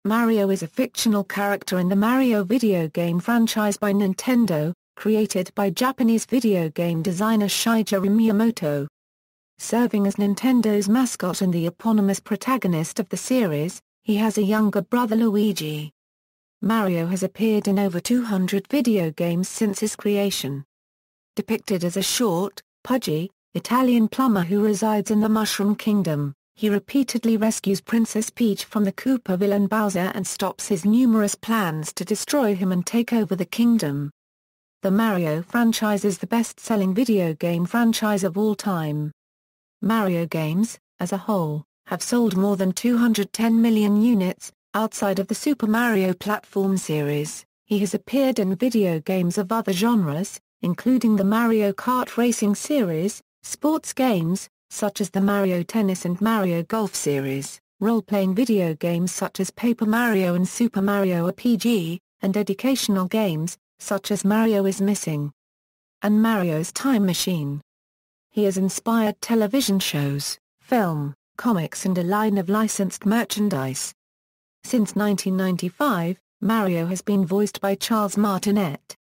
Mario is a fictional character in the Mario video game franchise by Nintendo, created by Japanese video game designer Shigeru Miyamoto. Serving as Nintendo's mascot and the eponymous protagonist of the series, he has a younger brother Luigi. Mario has appeared in over 200 video games since his creation. Depicted as a short, pudgy, Italian plumber who resides in the Mushroom Kingdom, he repeatedly rescues Princess Peach from the Koopa villain Bowser and stops his numerous plans to destroy him and take over the kingdom. The Mario franchise is the best-selling video game franchise of all time. Mario games, as a whole, have sold more than 210 million units. Outside of the Super Mario platform series, he has appeared in video games of other genres, including the Mario Kart Racing series, sports games, such as the Mario Tennis and Mario Golf series, role-playing video games such as Paper Mario and Super Mario RPG, and educational games, such as Mario is Missing and Mario's Time Machine. He has inspired television shows, film, comics and a line of licensed merchandise. Since 1995, Mario has been voiced by Charles Martinet.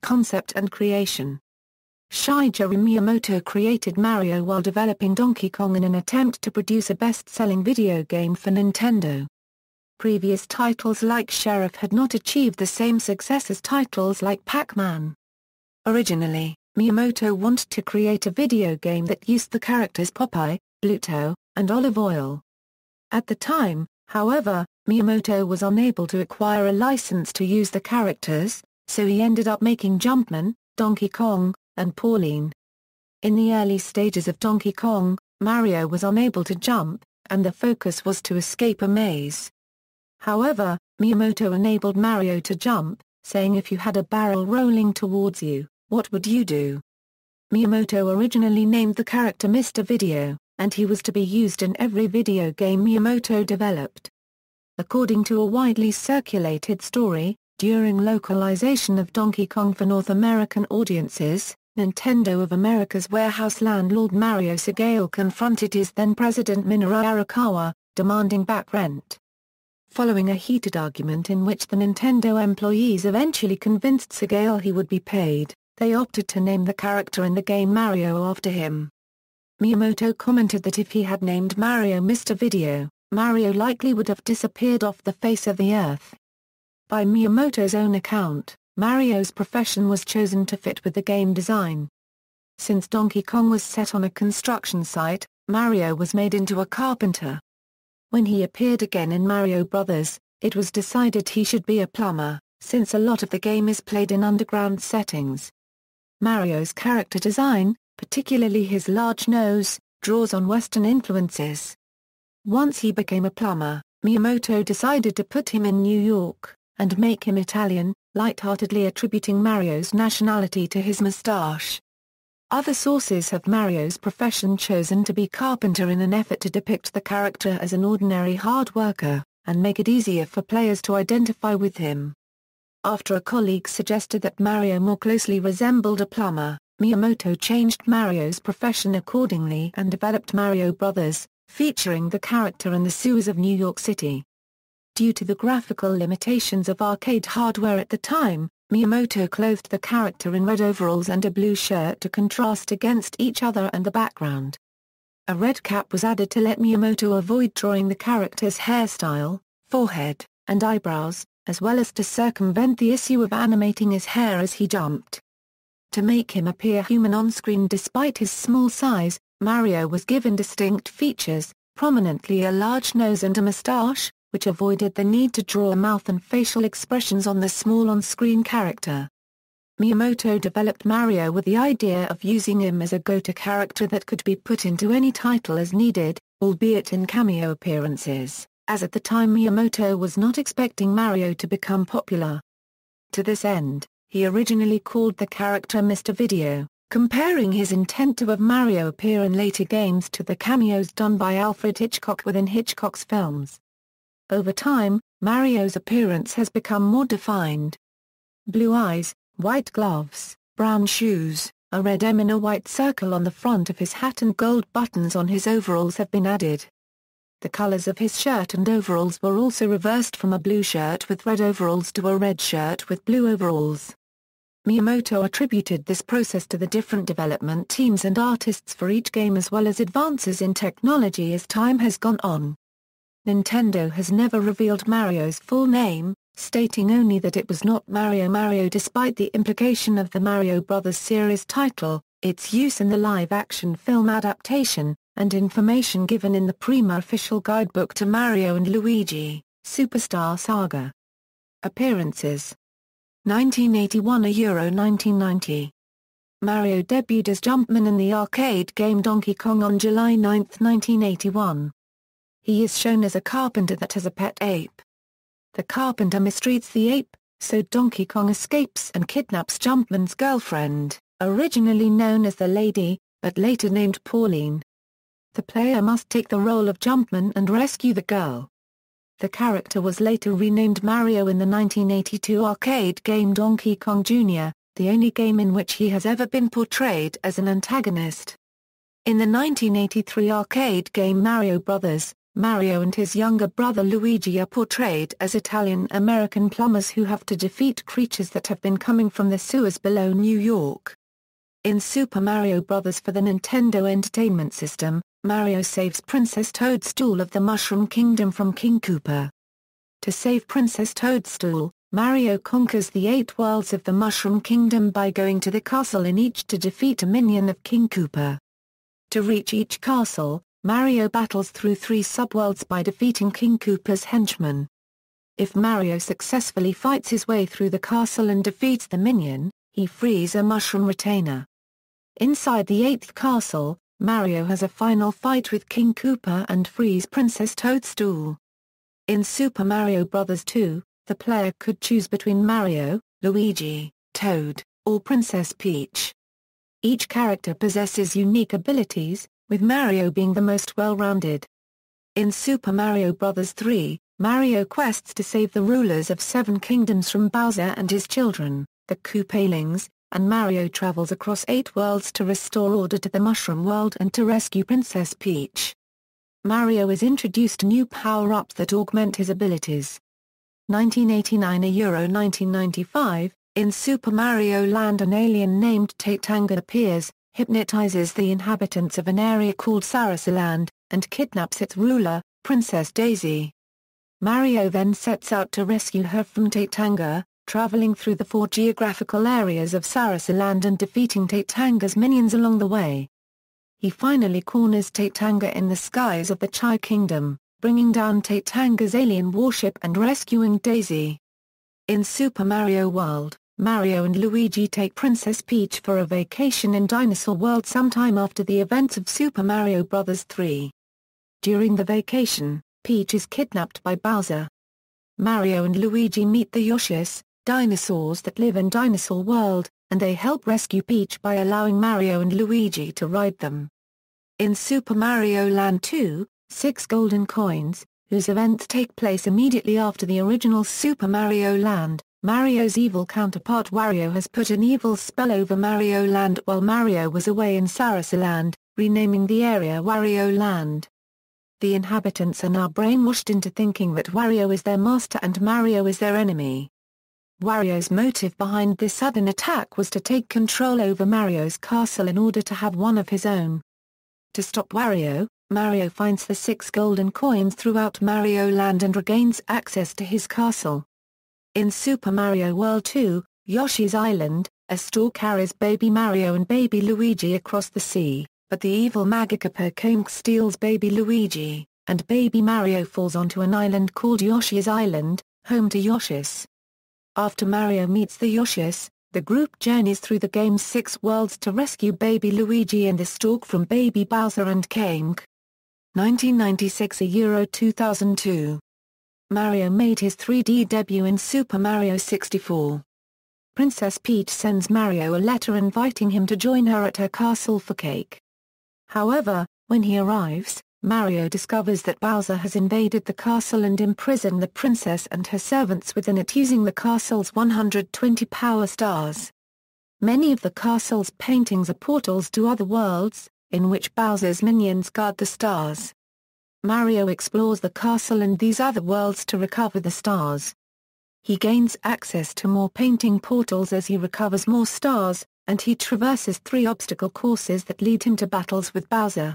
Concept and creation. Shigeru Miyamoto created Mario while developing Donkey Kong in an attempt to produce a best-selling video game for Nintendo. Previous titles like Sheriff had not achieved the same success as titles like Pac-Man. Originally, Miyamoto wanted to create a video game that used the characters Popeye, Bluto, and Olive Oyl. At the time, however, Miyamoto was unable to acquire a license to use the characters, so he ended up making Jumpman, Donkey Kong, and Pauline. In the early stages of Donkey Kong, Mario was unable to jump, and the focus was to escape a maze. However, Miyamoto enabled Mario to jump, saying if you had a barrel rolling towards you, what would you do? Miyamoto originally named the character Mr. Video, and he was to be used in every video game Miyamoto developed. According to a widely circulated story, during localization of Donkey Kong for North American audiences, Nintendo of America's warehouse landlord Mario Segale confronted his then-president Minoru Arakawa, demanding back rent. Following a heated argument in which the Nintendo employees eventually convinced Segale he would be paid, they opted to name the character in the game Mario after him. Miyamoto commented that if he had named Mario Mr. Video, Mario likely would have disappeared off the face of the earth. By Miyamoto's own account, Mario's profession was chosen to fit with the game design. Since Donkey Kong was set on a construction site, Mario was made into a carpenter. When he appeared again in Mario Bros., it was decided he should be a plumber, since a lot of the game is played in underground settings. Mario's character design, particularly his large nose, draws on Western influences. Once he became a plumber, Miyamoto decided to put him in New York, and make him Italian, lightheartedly attributing Mario's nationality to his mustache. Other sources have Mario's profession chosen to be carpenter in an effort to depict the character as an ordinary hard worker, and make it easier for players to identify with him. After a colleague suggested that Mario more closely resembled a plumber, Miyamoto changed Mario's profession accordingly and developed Mario Bros., featuring the character in the sewers of New York City. Due to the graphical limitations of arcade hardware at the time, Miyamoto clothed the character in red overalls and a blue shirt to contrast against each other and the background. A red cap was added to let Miyamoto avoid drawing the character's hairstyle, forehead, and eyebrows, as well as to circumvent the issue of animating his hair as he jumped. To make him appear human on-screen despite his small size, Mario was given distinct features, prominently a large nose and a mustache, which avoided the need to draw a mouth and facial expressions on the small on-screen character. Miyamoto developed Mario with the idea of using him as a go-to character that could be put into any title as needed, albeit in cameo appearances, as at the time Miyamoto was not expecting Mario to become popular. To this end, he originally called the character Mr. Video, comparing his intent to have Mario appear in later games to the cameos done by Alfred Hitchcock within Hitchcock's films. Over time, Mario's appearance has become more defined. Blue eyes, white gloves, brown shoes, a red M in a white circle on the front of his hat and gold buttons on his overalls have been added. The colors of his shirt and overalls were also reversed from a blue shirt with red overalls to a red shirt with blue overalls. Miyamoto attributed this process to the different development teams and artists for each game as well as advances in technology as time has gone on. Nintendo has never revealed Mario's full name, stating only that it was not Mario despite the implication of the Mario Bros. Series title, its use in the live-action film adaptation, and information given in the Prima official guidebook to Mario and Luigi, Superstar Saga. Appearances 1981 Euro 1990. Mario debuted as Jumpman in the arcade game Donkey Kong on July 9, 1981. He is shown as a carpenter that has a pet ape. The carpenter mistreats the ape, so Donkey Kong escapes and kidnaps Jumpman's girlfriend, originally known as the Lady, but later named Pauline. The player must take the role of Jumpman and rescue the girl. The character was later renamed Mario in the 1982 arcade game Donkey Kong Jr., the only game in which he has ever been portrayed as an antagonist. In the 1983 arcade game Mario Bros., Mario and his younger brother Luigi are portrayed as Italian-American plumbers who have to defeat creatures that have been coming from the sewers below New York. In Super Mario Bros. For the Nintendo Entertainment System, Mario saves Princess Toadstool of the Mushroom Kingdom from King Koopa. To save Princess Toadstool, Mario conquers the 8 worlds of the Mushroom Kingdom by going to the castle in each to defeat a minion of King Koopa. To reach each castle, Mario battles through 3 subworlds by defeating King Koopa's henchmen. If Mario successfully fights his way through the castle and defeats the minion, he frees a mushroom retainer. Inside the 8th castle, Mario has a final fight with King Koopa and frees Princess Toadstool. In Super Mario Bros. 2, the player could choose between Mario, Luigi, Toad, or Princess Peach. Each character possesses unique abilities, with Mario being the most well-rounded. In Super Mario Bros. 3, Mario quests to save the rulers of 7 kingdoms from Bowser and his children, the Koopalings, and Mario travels across 8 worlds to restore order to the Mushroom World and to rescue Princess Peach. Mario is introduced new power-ups that augment his abilities. 1989 Euro 1995, in Super Mario Land an alien named Tatanga appears, hypnotizes the inhabitants of an area called Sarasaland, and kidnaps its ruler, Princess Daisy. Mario then sets out to rescue her from Tatanga, traveling through the 4 geographical areas of Sarasaland and defeating Tatanga's minions along the way. He finally corners Tatanga in the skies of the Chai Kingdom, bringing down Tatanga's alien warship and rescuing Daisy. In Super Mario World, Mario and Luigi take Princess Peach for a vacation in Dinosaur World sometime after the events of Super Mario Bros. 3. During the vacation, Peach is kidnapped by Bowser. Mario and Luigi meet the Yoshis, dinosaurs that live in Dinosaur World, and they help rescue Peach by allowing Mario and Luigi to ride them. In Super Mario Land 2, 6 golden coins, whose events take place immediately after the original Super Mario Land, Mario's evil counterpart Wario has put an evil spell over Mario Land while Mario was away in Sarasaland, renaming the area Wario Land. The inhabitants are now brainwashed into thinking that Wario is their master and Mario is their enemy. Wario's motive behind this sudden attack was to take control over Mario's castle in order to have one of his own. To stop Wario, Mario finds the 6 golden coins throughout Mario Land and regains access to his castle. In Super Mario World 2, Yoshi's Island, a stork carries Baby Mario and Baby Luigi across the sea, but the evil Magikarp King steals Baby Luigi, and Baby Mario falls onto an island called Yoshi's Island, home to Yoshis. After Mario meets the Yoshis, the group journeys through the game's 6 worlds to rescue Baby Luigi and the stork from Baby Bowser and King. 1996 Euro 2002. Mario made his 3D debut in Super Mario 64. Princess Peach sends Mario a letter inviting him to join her at her castle for cake. However, when he arrives, Mario discovers that Bowser has invaded the castle and imprisoned the princess and her servants within it using the castle's 120 power stars. Many of the castle's paintings are portals to other worlds, in which Bowser's minions guard the stars. Mario explores the castle and these other worlds to recover the stars. He gains access to more painting portals as he recovers more stars, and he traverses 3 obstacle courses that lead him to battles with Bowser.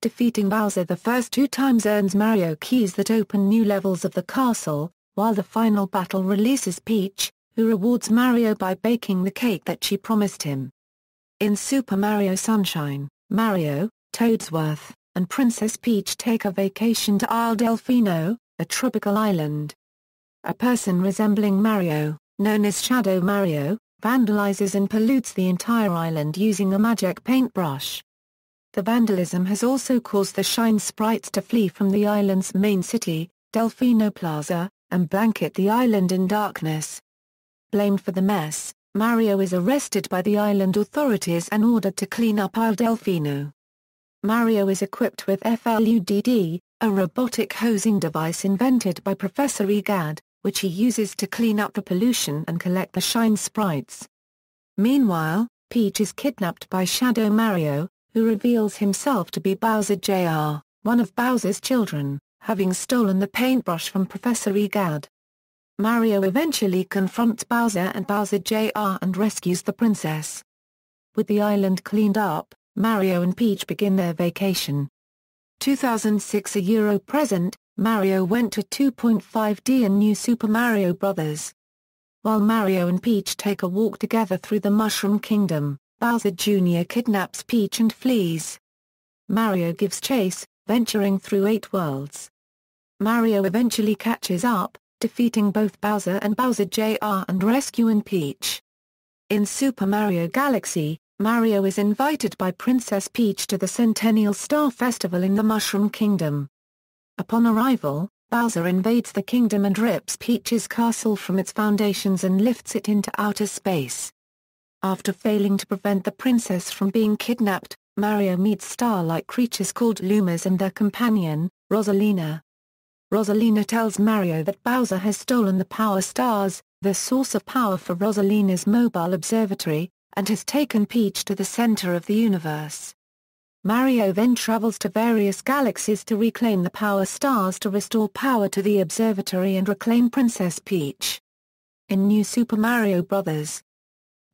Defeating Bowser the first 2 times earns Mario keys that open new levels of the castle, while the final battle releases Peach, who rewards Mario by baking the cake that she promised him. In Super Mario Sunshine, Mario, Toadsworth, and Princess Peach take a vacation to Isle Delfino, a tropical island. A person resembling Mario, known as Shadow Mario, vandalizes and pollutes the entire island using a magic paintbrush. The vandalism has also caused the Shine sprites to flee from the island's main city, Delfino Plaza, and blanket the island in darkness. Blamed for the mess, Mario is arrested by the island authorities and ordered to clean up Isle Delfino. Mario is equipped with FLUDD, a robotic hosing device invented by Professor Egad, which he uses to clean up the pollution and collect the Shine sprites. Meanwhile, Peach is kidnapped by Shadow Mario, who reveals himself to be Bowser Jr., one of Bowser's children, having stolen the paintbrush from Professor Egad. Mario eventually confronts Bowser and Bowser Jr. and rescues the princess. With the island cleaned up, Mario and Peach begin their vacation. 2006 A Euro present, Mario went to 2.5D in New Super Mario Bros. While Mario and Peach take a walk together through the Mushroom Kingdom, Bowser Jr. kidnaps Peach and flees. Mario gives chase, venturing through 8 worlds. Mario eventually catches up, defeating both Bowser and Bowser Jr. and rescuing Peach. In Super Mario Galaxy, Mario is invited by Princess Peach to the Centennial Star Festival in the Mushroom Kingdom. Upon arrival, Bowser invades the kingdom and rips Peach's castle from its foundations and lifts it into outer space. After failing to prevent the princess from being kidnapped, Mario meets star-like creatures called Lumas and their companion, Rosalina. Rosalina tells Mario that Bowser has stolen the Power Stars, the source of power for Rosalina's mobile observatory, and has taken Peach to the center of the universe. Mario then travels to various galaxies to reclaim the Power Stars to restore power to the observatory and reclaim Princess Peach. In New Super Mario Bros.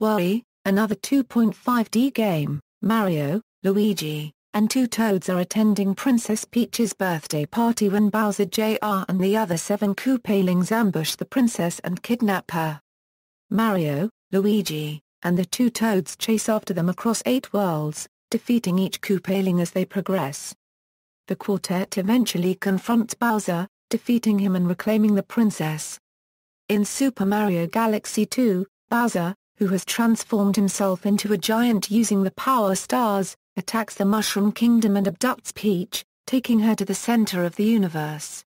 Wii, another 2.5D game, Mario, Luigi, and 2 Toads are attending Princess Peach's birthday party when Bowser Jr. and the other 7 Koopalings ambush the princess and kidnap her. Mario, Luigi, and the 2 Toads chase after them across 8 worlds, defeating each Koopaling as they progress. The quartet eventually confronts Bowser, defeating him and reclaiming the princess. In Super Mario Galaxy 2, Bowser, who has transformed himself into a giant using the Power Stars, attacks the Mushroom Kingdom and abducts Peach, taking her to the center of the universe.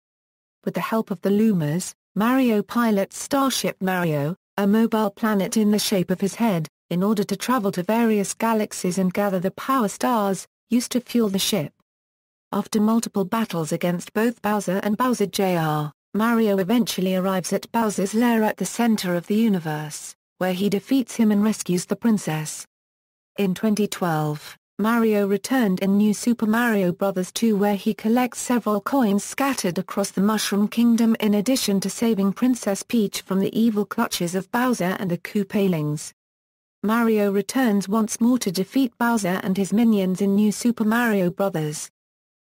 With the help of the Lumas, Mario pilots Starship Mario, a mobile planet in the shape of his head, in order to travel to various galaxies and gather the Power Stars, used to fuel the ship. After multiple battles against both Bowser and Bowser Jr., Mario eventually arrives at Bowser's lair at the center of the universe, where he defeats him and rescues the princess. In 2012, Mario returned in New Super Mario Bros. 2 where he collects several coins scattered across the Mushroom Kingdom in addition to saving Princess Peach from the evil clutches of Bowser and the Koopalings. Mario returns once more to defeat Bowser and his minions in New Super Mario Bros.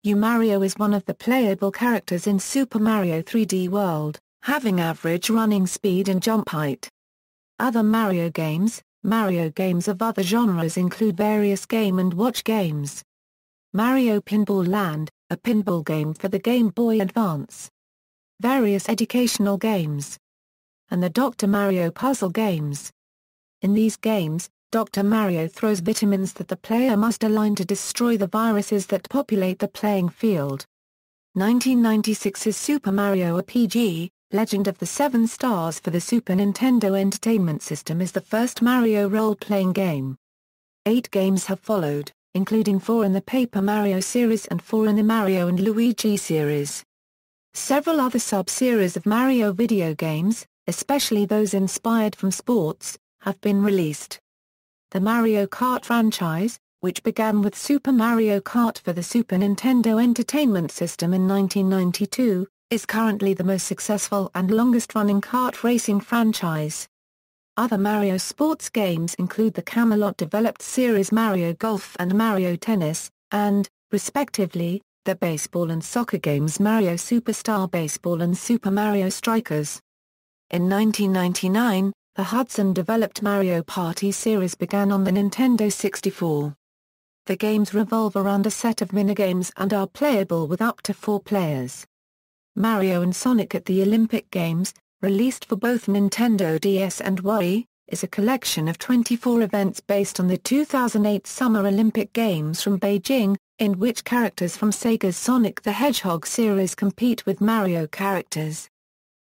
Mario is one of the playable characters in Super Mario 3D World, having average running speed and jump height. Other Mario games of other genres include various Game & Watch games. Mario Pinball Land, a pinball game for the Game Boy Advance. Various educational games. And the Dr. Mario puzzle games. In these games, Dr. Mario throws vitamins that the player must align to destroy the viruses that populate the playing field. 1996's Super Mario RPG, Legend of the Seven Stars for the Super Nintendo Entertainment System is the first Mario role-playing game. 8 games have followed, including 4 in the Paper Mario series and 4 in the Mario & Luigi series. Several other sub-series of Mario video games, especially those inspired from sports, have been released. The Mario Kart franchise, which began with Super Mario Kart for the Super Nintendo Entertainment System in 1992, is currently the most successful and longest-running kart racing franchise. Other Mario sports games include the Camelot-developed series Mario Golf and Mario Tennis, and, respectively, the baseball and soccer games Mario Superstar Baseball and Super Mario Strikers. In 1999, the Hudson-developed Mario Party series began on the Nintendo 64. The games revolve around a set of minigames and are playable with up to 4 players. Mario and Sonic at the Olympic Games, released for both Nintendo DS and Wii, is a collection of 24 events based on the 2008 Summer Olympic Games from Beijing, in which characters from Sega's Sonic the Hedgehog series compete with Mario characters.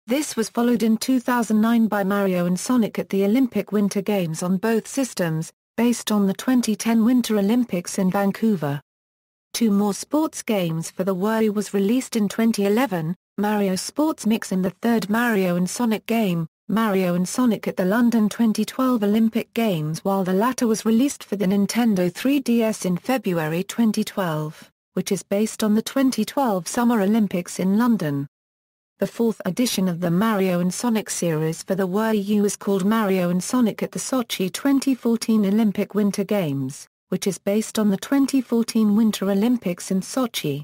This was followed in 2009 by Mario and Sonic at the Olympic Winter Games on both systems, based on the 2010 Winter Olympics in Vancouver. 2 more sports games for the Wii was released in 2011, Mario Sports Mix and the third Mario and Sonic game, Mario and Sonic at the London 2012 Olympic Games, while the latter was released for the Nintendo 3DS in February 2012, which is based on the 2012 Summer Olympics in London. The 4th edition of the Mario and Sonic series for the Wii U is called Mario and Sonic at the Sochi 2014 Olympic Winter Games, which is based on the 2014 Winter Olympics in Sochi.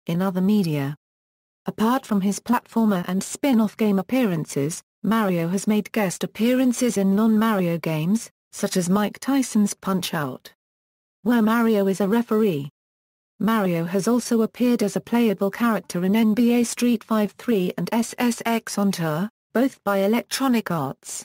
In other media, apart from his platformer and spin-off game appearances, Mario has made guest appearances in non-Mario games, such as Mike Tyson's Punch-Out!, where Mario is a referee. Mario has also appeared as a playable character in NBA Street 5 3 and SSX On Tour, both by Electronic Arts.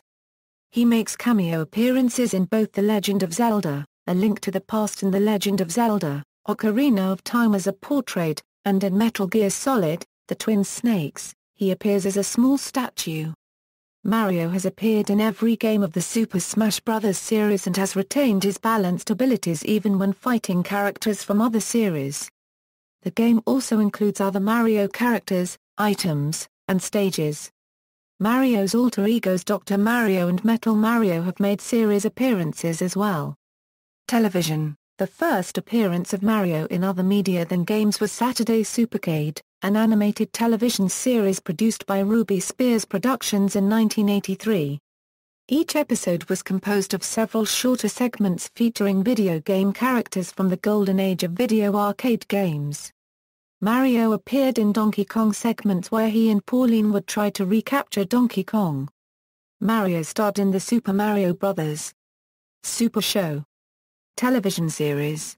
He makes cameo appearances in both The Legend of Zelda: A Link to the Past and The Legend of Zelda: Ocarina of Time as a portrait, and in Metal Gear Solid: The Twin Snakes, he appears as a small statue. Mario has appeared in every game of the Super Smash Bros. Series and has retained his balanced abilities even when fighting characters from other series. The game also includes other Mario characters, items, and stages. Mario's alter egos Dr. Mario and Metal Mario have made series appearances as well. Television: the first appearance of Mario in other media than games was Saturday Supercade, an animated television series produced by Ruby Spears Productions in 1983. Each episode was composed of several shorter segments featuring video game characters from the golden age of video arcade games. Mario appeared in Donkey Kong segments where he and Pauline would try to recapture Donkey Kong. Mario starred in the Super Mario Bros. Super Show television series.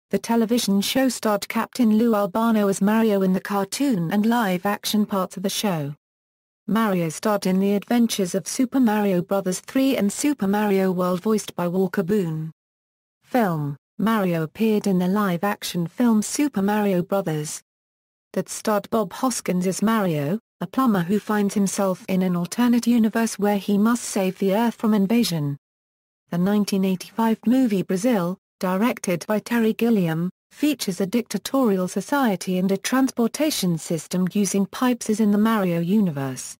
The television show starred Captain Lou Albano as Mario in the cartoon and live-action parts of the show. Mario starred in The Adventures of Super Mario Bros. 3 and Super Mario World voiced by Walker Boone. Film: Mario appeared in the live-action film Super Mario Bros. That starred Bob Hoskins as Mario, a plumber who finds himself in an alternate universe where he must save the Earth from invasion. The 1985 movie Brazil, directed by Terry Gilliam, features a dictatorial society and a transportation system using pipes as in the Mario universe.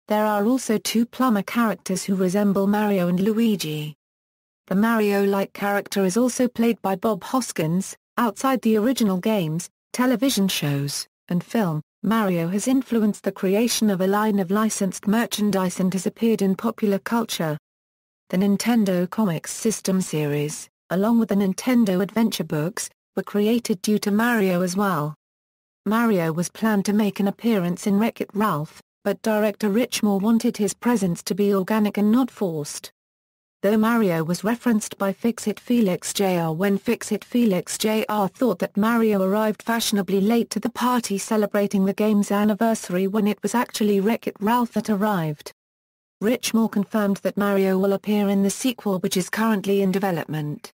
There are also 2 plumber characters who resemble Mario and Luigi. The Mario-like character is also played by Bob Hoskins. Outside the original games, television shows, and film, Mario has influenced the creation of a line of licensed merchandise and has appeared in popular culture. The Nintendo Comics System series, along with the Nintendo Adventure books, were created due to Mario as well. Mario was planned to make an appearance in Wreck-It Ralph, but director Rich Moore wanted his presence to be organic and not forced. Though Mario was referenced by Fix-It Felix Jr. when Fix-It Felix Jr. thought that Mario arrived fashionably late to the party celebrating the game's anniversary when it was actually Wreck-It Ralph that arrived. Rich Moore confirmed that Mario will appear in the sequel which is currently in development.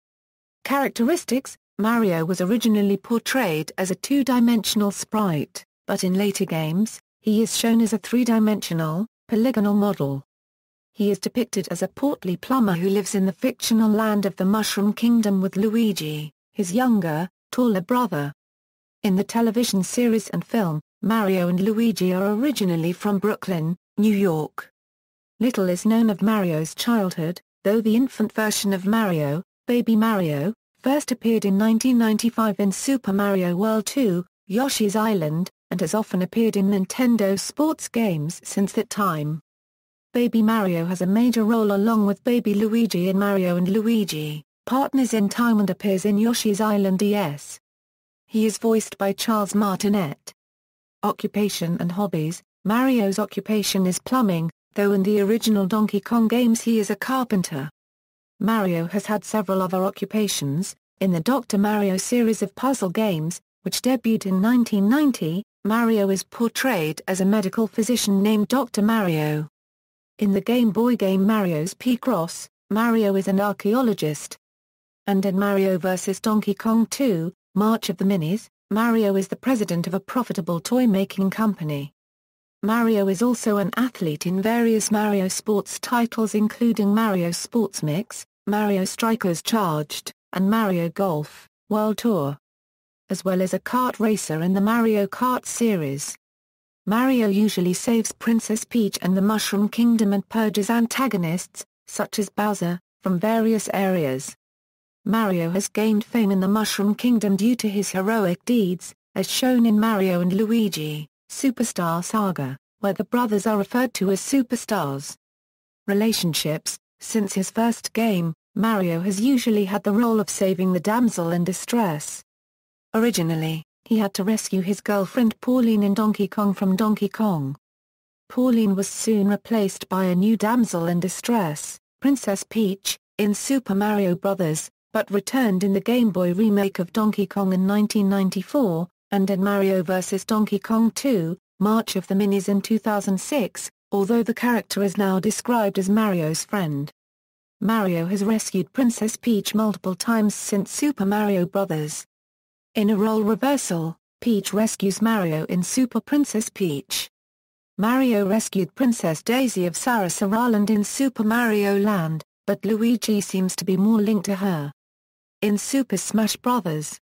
Characteristics: Mario was originally portrayed as a 2-dimensional sprite, but in later games, he is shown as a 3-dimensional, polygonal model. He is depicted as a portly plumber who lives in the fictional land of the Mushroom Kingdom with Luigi, his younger, taller brother. In the television series and film, Mario and Luigi are originally from Brooklyn, New York. Little is known of Mario's childhood, though the infant version of Mario, Baby Mario, first appeared in 1995 in Super Mario World 2, Yoshi's Island, and has often appeared in Nintendo sports games since that time. Baby Mario has a major role along with Baby Luigi in Mario and Luigi, Partners in Time, and appears in Yoshi's Island DS. He is voiced by Charles Martinet. Occupation and hobbies. Mario's occupation is plumbing, though in the original Donkey Kong games he is a carpenter. Mario has had several other occupations. In the Dr. Mario series of puzzle games, which debuted in 1990, Mario is portrayed as a medical physician named Dr. Mario. In the Game Boy game Mario's Picross, Mario is an archaeologist. And in Mario vs. Donkey Kong 2, March of the Minis, Mario is the president of a profitable toy-making company. Mario is also an athlete in various Mario sports titles including Mario Sports Mix, Mario Strikers Charged, and Mario Golf World Tour, as well as a kart racer in the Mario Kart series. Mario usually saves Princess Peach and the Mushroom Kingdom and purges antagonists, such as Bowser, from various areas. Mario has gained fame in the Mushroom Kingdom due to his heroic deeds, as shown in Mario and Luigi, Superstar Saga, where the brothers are referred to as superstars. Relationships. Since his first game, Mario has usually had the role of saving the damsel in distress. Originally, he had to rescue his girlfriend Pauline in Donkey Kong from Donkey Kong. Pauline was soon replaced by a new damsel in distress, Princess Peach, in Super Mario Bros., but returned in the Game Boy remake of Donkey Kong in 1994, and in Mario vs. Donkey Kong 2, March of the Minis in 2006, although the character is now described as Mario's friend. Mario has rescued Princess Peach multiple times since Super Mario Bros. In a role reversal, Peach rescues Mario in Super Princess Peach. Mario rescued Princess Daisy of Sarasara Island in Super Mario Land, but Luigi seems to be more linked to her. In Super Smash Bros.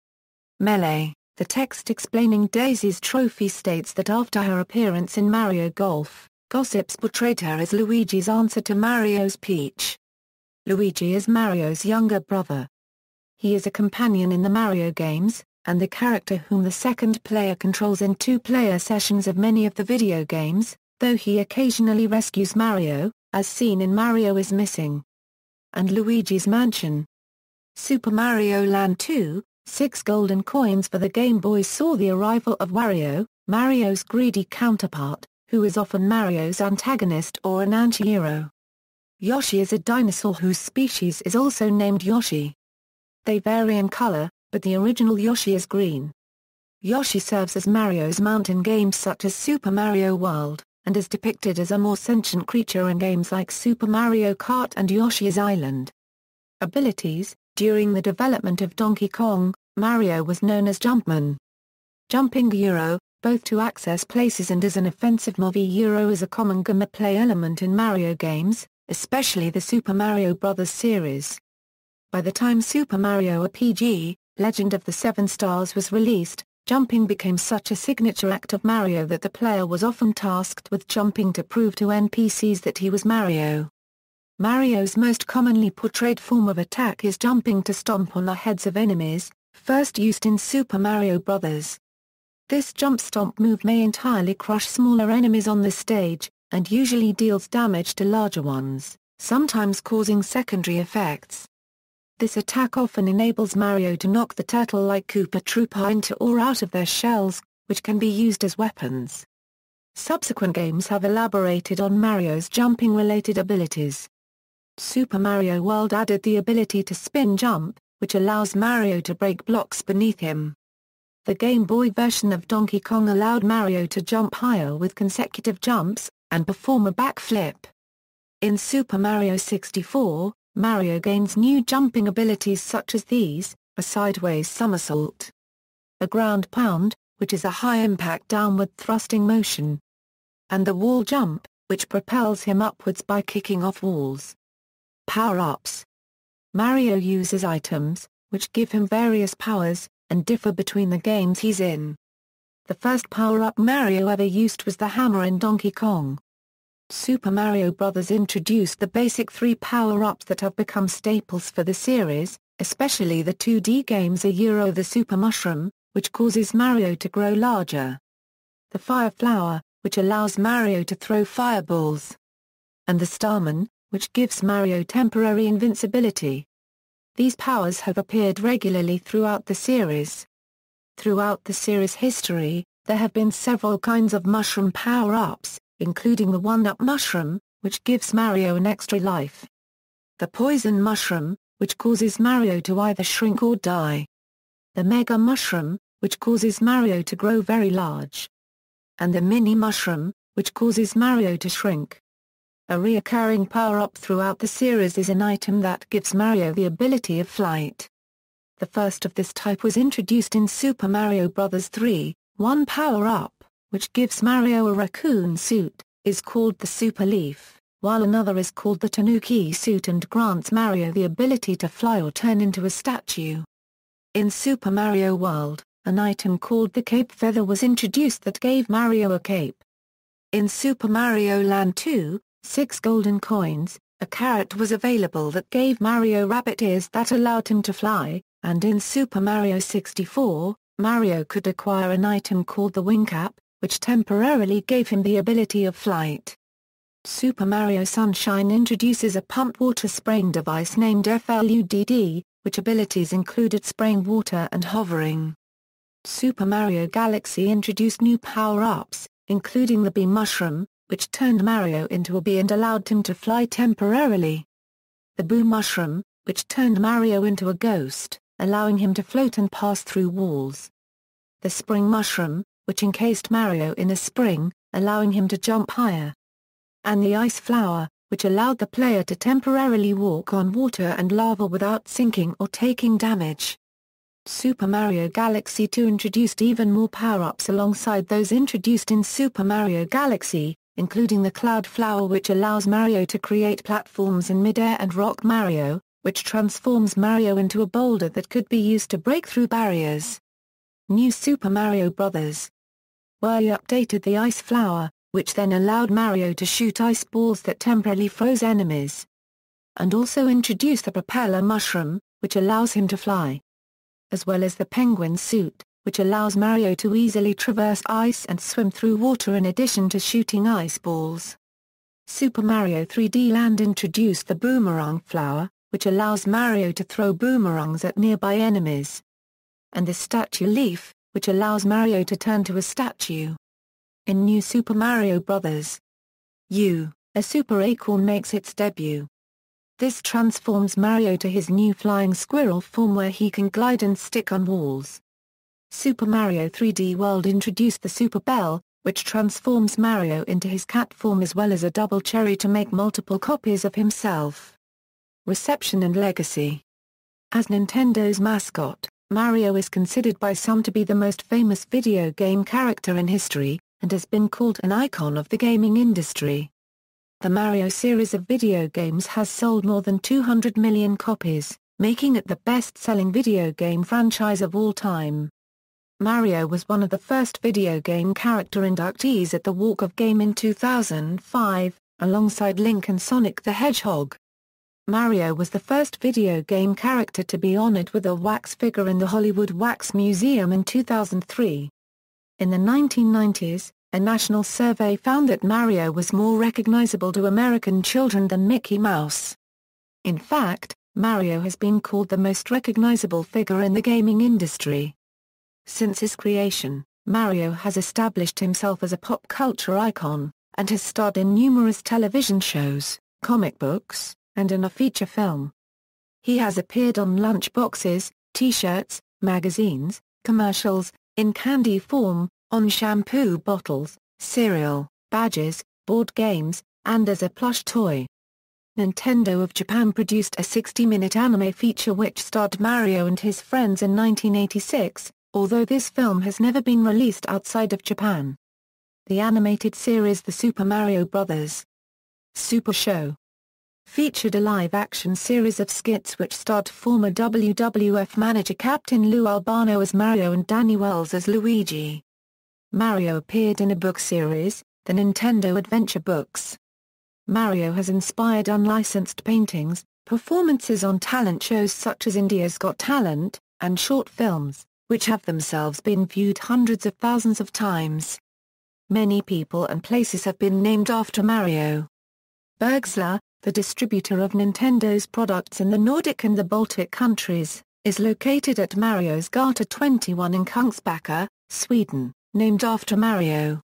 Melee, the text explaining Daisy's trophy states that after her appearance in Mario Golf, gossips portrayed her as Luigi's answer to Mario's Peach. Luigi is Mario's younger brother. He is a companion in the Mario games, and the character whom the second player controls in two-player sessions of many of the video games, though he occasionally rescues Mario, as seen in Mario is Missing and Luigi's Mansion. Super Mario Land 2, 6 golden coins for the Game Boy saw the arrival of Wario, Mario's greedy counterpart, who is often Mario's antagonist or an anti-hero. Yoshi is a dinosaur whose species is also named Yoshi. They vary in color, but the original Yoshi is green. Yoshi serves as Mario's mount in games such as Super Mario World, and is depicted as a more sentient creature in games like Super Mario Kart and Yoshi's Island. Abilities. During the development of Donkey Kong, Mario was known as Jumpman. Jumping Euro, both to access places and as an offensive move. Euro is a common gameplay element in Mario games, especially the Super Mario Bros. Series. By the time Super Mario RPG, Legend of the Seven Stars was released, jumping became such a signature act of Mario that the player was often tasked with jumping to prove to NPCs that he was Mario. Mario's most commonly portrayed form of attack is jumping to stomp on the heads of enemies, first used in Super Mario Bros. This jump stomp move may entirely crush smaller enemies on the stage, and usually deals damage to larger ones, sometimes causing secondary effects. This attack often enables Mario to knock the turtle-like Koopa Troopa into or out of their shells, which can be used as weapons. Subsequent games have elaborated on Mario's jumping-related abilities. Super Mario World added the ability to spin jump, which allows Mario to break blocks beneath him. The Game Boy version of Donkey Kong allowed Mario to jump higher with consecutive jumps, and perform a backflip. In Super Mario 64, Mario gains new jumping abilities such as these, a sideways somersault, a ground pound, which is a high-impact downward thrusting motion, and the wall jump, which propels him upwards by kicking off walls. Power-ups. Mario uses items, which give him various powers, and differ between the games he's in. The first power-up Mario ever used was the hammer in Donkey Kong. Super Mario Bros. Introduced the basic 3 power-ups that have become staples for the series, especially the 2D games The Super Mushroom, which causes Mario to grow larger. The Fire Flower, which allows Mario to throw fireballs. And the Starman, which gives Mario temporary invincibility. These powers have appeared regularly throughout the series. Throughout the series history, there have been several kinds of mushroom power-ups, including the One-Up Mushroom, which gives Mario an extra life. The Poison Mushroom, which causes Mario to either shrink or die. The Mega Mushroom, which causes Mario to grow very large. And the Mini Mushroom, which causes Mario to shrink. A recurring power-up throughout the series is an item that gives Mario the ability of flight. The first of this type was introduced in Super Mario Bros. 3, one power-up, which gives Mario a raccoon suit, is called the Super Leaf, while another is called the Tanuki suit and grants Mario the ability to fly or turn into a statue. In Super Mario World, an item called the Cape Feather was introduced that gave Mario a cape. In Super Mario Land 2, 6 golden coins, a carrot was available that gave Mario rabbit ears that allowed him to fly, and in Super Mario 64, Mario could acquire an item called the Wing Cap, which temporarily gave him the ability of flight. Super Mario Sunshine introduces a pumped water spraying device named FLUDD, which abilities included spraying water and hovering. Super Mario Galaxy introduced new power-ups, including the Bee Mushroom, which turned Mario into a bee and allowed him to fly temporarily. The Boo Mushroom, which turned Mario into a ghost, allowing him to float and pass through walls. The Spring Mushroom, which encased Mario in a spring, allowing him to jump higher. And the Ice Flower, which allowed the player to temporarily walk on water and lava without sinking or taking damage. Super Mario Galaxy 2 introduced even more power-ups alongside those introduced in Super Mario Galaxy, including the Cloud Flower, which allows Mario to create platforms in mid-air, and Rock Mario, which transforms Mario into a boulder that could be used to break through barriers. New Super Mario Bros. Wii updated the Ice Flower, which then allowed Mario to shoot ice balls that temporarily froze enemies. And also introduced the Propeller Mushroom, which allows him to fly. As well as the Penguin Suit, which allows Mario to easily traverse ice and swim through water in addition to shooting ice balls. Super Mario 3D Land introduced the Boomerang Flower, which allows Mario to throw boomerangs at nearby enemies. And the Statue Leaf, which allows Mario to turn to a statue. In New Super Mario Bros. U, a Super Acorn makes its debut. This transforms Mario to his new flying squirrel form where he can glide and stick on walls. Super Mario 3D World introduced the Super Bell, which transforms Mario into his cat form as well as a double cherry to make multiple copies of himself. Reception and legacy. As Nintendo's mascot, Mario is considered by some to be the most famous video game character in history, and has been called an icon of the gaming industry. The Mario series of video games has sold more than 200 million copies, making it the best-selling video game franchise of all time. Mario was one of the first video game character inductees at the Walk of Fame in 2005, alongside Link and Sonic the Hedgehog. Mario was the first video game character to be honored with a wax figure in the Hollywood Wax Museum in 2003. In the 1990s, a national survey found that Mario was more recognizable to American children than Mickey Mouse. In fact, Mario has been called the most recognizable figure in the gaming industry. Since his creation, Mario has established himself as a pop culture icon, and has starred in numerous television shows, comic books, and in a feature film. He has appeared on lunchboxes, t-shirts, magazines, commercials, in candy form, on shampoo bottles, cereal, badges, board games, and as a plush toy. Nintendo of Japan produced a 60-minute anime feature which starred Mario and his friends in 1986, although this film has never been released outside of Japan. The animated series The Super Mario Bros. Super Show featured a live-action series of skits which starred former WWF manager Captain Lou Albano as Mario and Danny Wells as Luigi. Mario appeared in a book series, the Nintendo Adventure Books. Mario has inspired unlicensed paintings, performances on talent shows such as India's Got Talent, and short films, which have themselves been viewed hundreds of thousands of times. Many people and places have been named after Mario. Bergsala, the distributor of Nintendo's products in the Nordic and the Baltic countries, is located at Mario's Gata 21 in Kungsbacka, Sweden, named after Mario.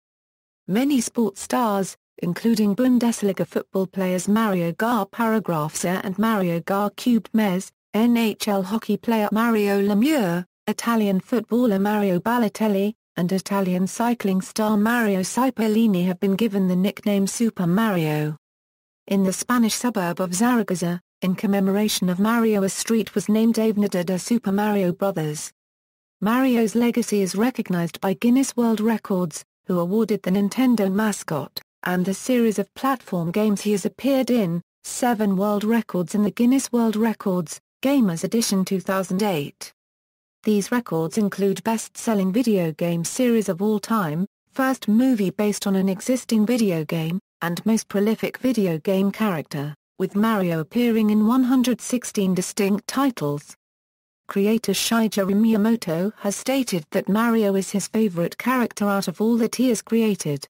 Many sports stars, including Bundesliga football players Mario Gar-Paragrafser and Mario Gar-Cubed-Mez, NHL hockey player Mario Lemieux, Italian footballer Mario Balotelli, and Italian cycling star Mario Cipollini have been given the nickname Super Mario. In the Spanish suburb of Zaragoza, in commemoration of Mario, a street was named Avenida de Super Mario Brothers. Mario's legacy is recognized by Guinness World Records, who awarded the Nintendo mascot, and the series of platform games he has appeared in, 7 world records in the Guinness World Records, Gamers Edition 2008. These records include best-selling video game series of all time, first movie based on an existing video game, and most prolific video game character, with Mario appearing in 116 distinct titles. Creator Shigeru Miyamoto has stated that Mario is his favorite character out of all that he has created.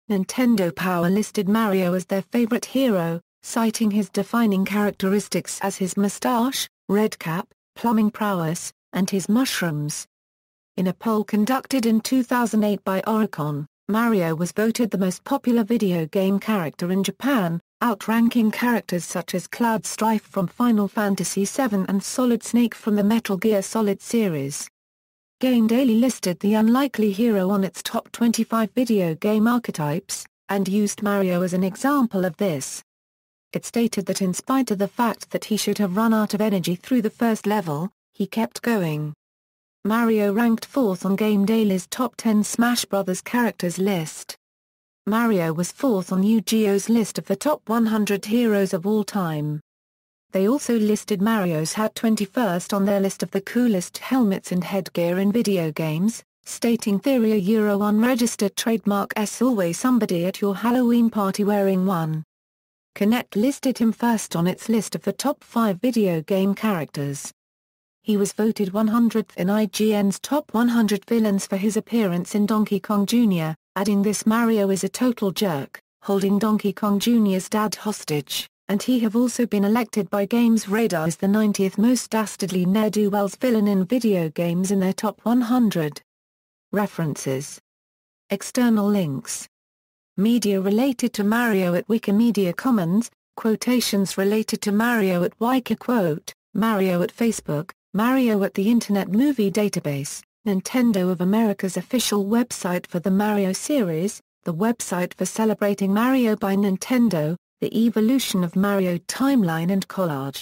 Nintendo Power listed Mario as their favorite hero, citing his defining characteristics as his mustache, red cap, plumbing prowess, and his mushrooms. In a poll conducted in 2008 by Oricon, Mario was voted the most popular video game character in Japan, outranking characters such as Cloud Strife from Final Fantasy VII and Solid Snake from the Metal Gear Solid series. Game Daily listed the unlikely hero on its top 25 video game archetypes, and used Mario as an example of this. It stated that in spite of the fact that he should have run out of energy through the first level, he kept going. Mario ranked 4th on Game Daily's Top 10 Smash Bros. Characters list. Mario was 4th on Yu-Gi-Oh's list of the top 100 heroes of all time. They also listed Mario's hat 21st on their list of the coolest helmets and headgear in video games, stating Theory Euro unregistered trademark S always somebody at your Halloween party wearing one. Connect listed him first on its list of the top 5 video game characters. He was voted 100th in IGN's Top 100 Villains for his appearance in Donkey Kong Jr., adding this: Mario is a total jerk, holding Donkey Kong Jr.'s dad hostage, and he have also been elected by Games Radar as the 90th most dastardly ne'er-do-wells villain in video games in their Top 100. References. External links. Media related to Mario at Wikimedia Commons, quotations related to Mario at Wiki. Quote, Mario at Facebook, Mario at the Internet Movie Database, Nintendo of America's official website for the Mario series, the website for celebrating Mario by Nintendo, the evolution of Mario timeline and collage.